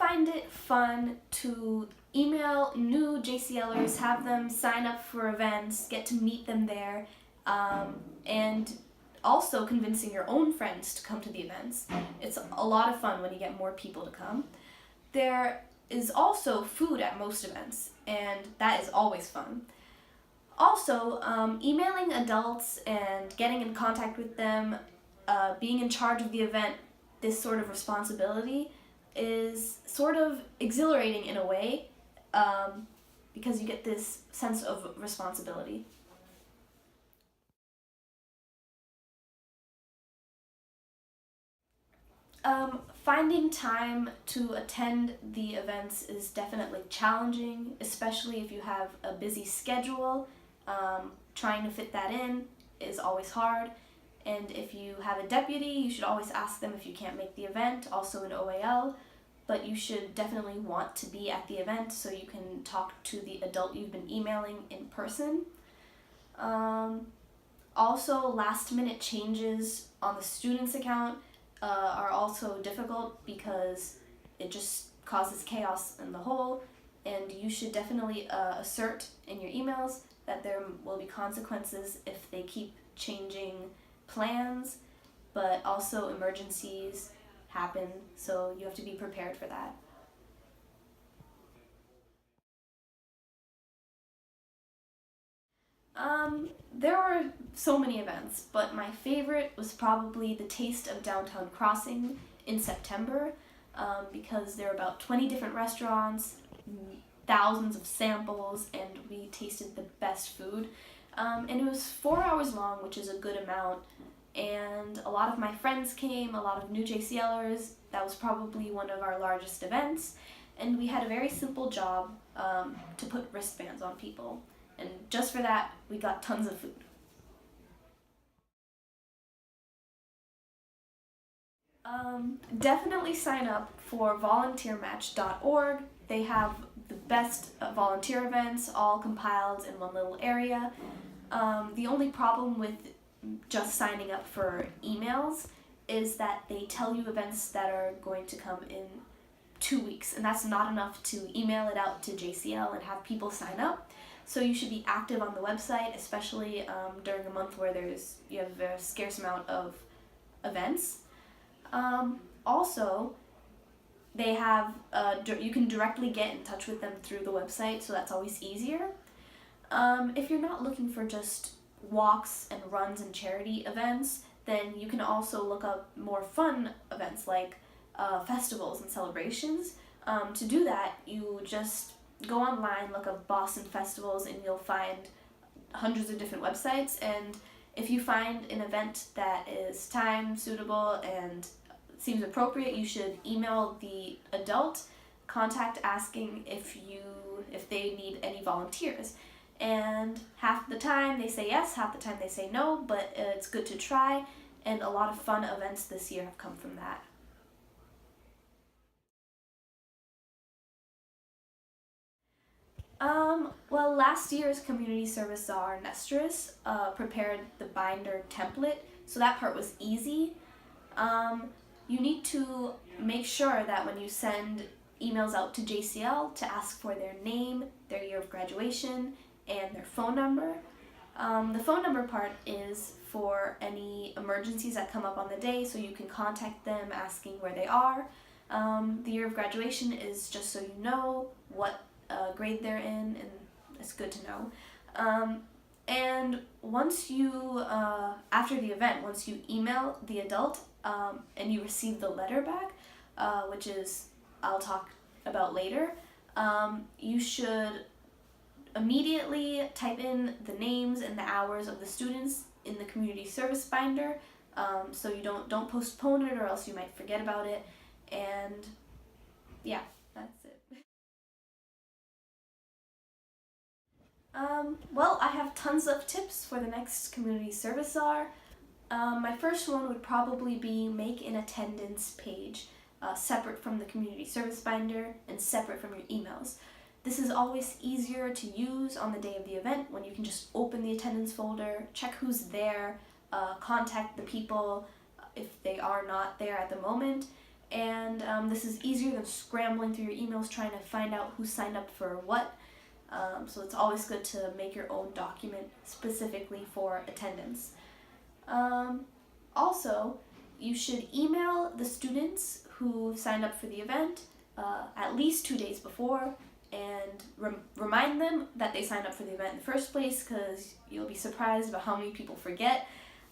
find it fun to email new JCLers, have them sign up for events, get to meet them there, and also convincing your own friends to come to the events. It's a lot of fun when you get more people to come. There is also food at most events, and that is always fun. Also, emailing adults and getting in contact with them, being in charge of the event, this sort of responsibility is sort of exhilarating in a way, because you get this sense of responsibility. Finding time to attend the events is definitely challenging, especially if you have a busy schedule. Trying to fit that in is always hard. And if you have a deputy, you should always ask them if you can't make the event, also in OAL. But you should definitely want to be at the event so you can talk to the adult you've been emailing in person. Also, last minute changes on the student's account are also difficult because it just causes chaos in the whole, and you should definitely assert in your emails that there will be consequences if they keep changing plans, but also emergencies happen, so you have to be prepared for that. There were so many events, but my favorite was probably the Taste of Downtown Crossing in September, because there were about 20 different restaurants, thousands of samples, and we tasted the best food. And it was 4 hours long, which is a good amount, and a lot of my friends came, a lot of new JCLers. That was probably one of our largest events, and we had a very simple job to put wristbands on people. And just for that, we got tons of food. Definitely sign up for volunteermatch.org. They have the best volunteer events all compiled in one little area. The only problem with just signing up for emails is that they tell you events that are going to come in 2 weeks, and that's not enough to email it out to JCL and have people sign up. So you should be active on the website, especially during a month where you have a scarce amount of events. Also, they have you can directly get in touch with them through the website, so that's always easier. If you're not looking for just walks and runs and charity events, then you can also look up more fun events like festivals and celebrations. To do that, you just go online, look up Boston festivals, and you'll find hundreds of different websites. And if you find an event that is time suitable and seems appropriate, you should email the adult contact asking if they need any volunteers. And half the time they say yes, half the time they say no, but it's good to try, and a lot of fun events this year have come from that. Well, last year's community service czar Nestris prepared the binder template, so that part was easy. You need to make sure that when you send emails out to JCL to ask for their name, their year of graduation, and their phone number. The phone number part is for any emergencies that come up on the day, so you can contact them asking where they are. The year of graduation is just so you know what grade they're in, and it's good to know. And once you, after the event, once you email the adult and you receive the letter back, which is I'll talk about later, you should immediately type in the names and the hours of the students in the community service binder, so you don't postpone it, or else you might forget about it. And yeah, that's it. Well, I have tons of tips for the next community service czar. My first one would probably be make an attendance page separate from the community service binder and separate from your emails. This is always easier to use on the day of the event when you can just open the attendance folder, check who's there, contact the people if they are not there at the moment, and this is easier than scrambling through your emails trying to find out who signed up for what. So it's always good to make your own document specifically for attendance. Also, you should email the students who signed up for the event at least 2 days before, and remind them that they signed up for the event in the first place, because you'll be surprised about how many people forget.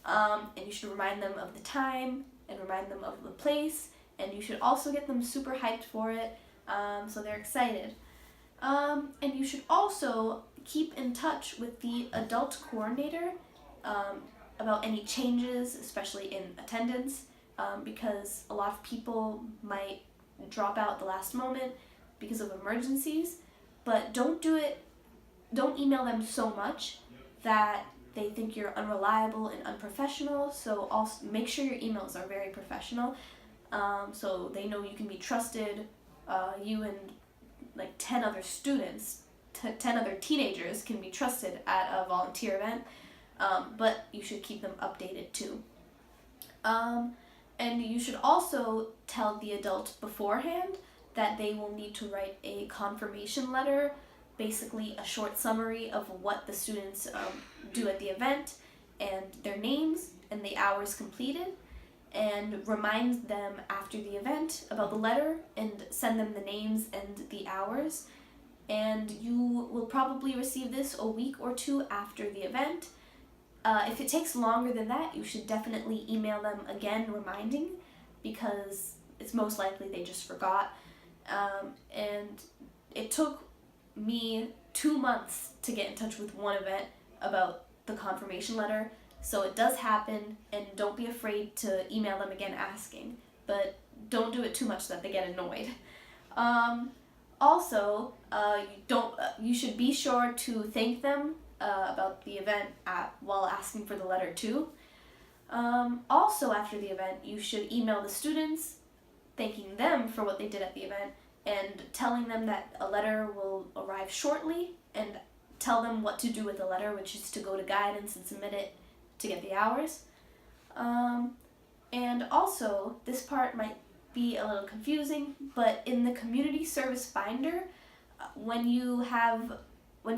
And you should remind them of the time and remind them of the place, and you should also get them super hyped for it, so they're excited. And you should also keep in touch with the adult coordinator about any changes, especially in attendance, because a lot of people might drop out at the last moment because of emergencies. But don't email them so much that they think you're unreliable and unprofessional. So also make sure your emails are very professional, so they know you can be trusted. You and like 10 other students, 10 other teenagers can be trusted at a volunteer event, but you should keep them updated too. And you should also tell the adult beforehand that they will need to write a confirmation letter, basically a short summary of what the students do at the event, and their names and the hours completed, and remind them after the event about the letter and send them the names and the hours. And you will probably receive this a week or two after the event. If it takes longer than that, you should definitely email them again reminding, because it's most likely they just forgot. And it took me 2 months to get in touch with one event about the confirmation letter. So it does happen, and don't be afraid to email them again asking, but don't do it too much so that they get annoyed. Also, you should be sure to thank them about the event while asking for the letter too. Also, after the event, you should email the students thanking them for what they did at the event and telling them that a letter will arrive shortly, and tell them what to do with the letter, which is to go to guidance and submit it to get the hours. And also, this part might be a little confusing, but in the community service binder, when you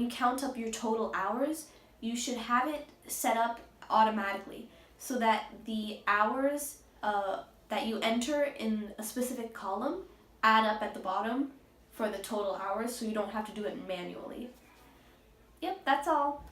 count up your total hours, you should have it set up automatically so that the hours that you enter in a specific column add up at the bottom for the total hours, so you don't have to do it manually. Yep, that's all.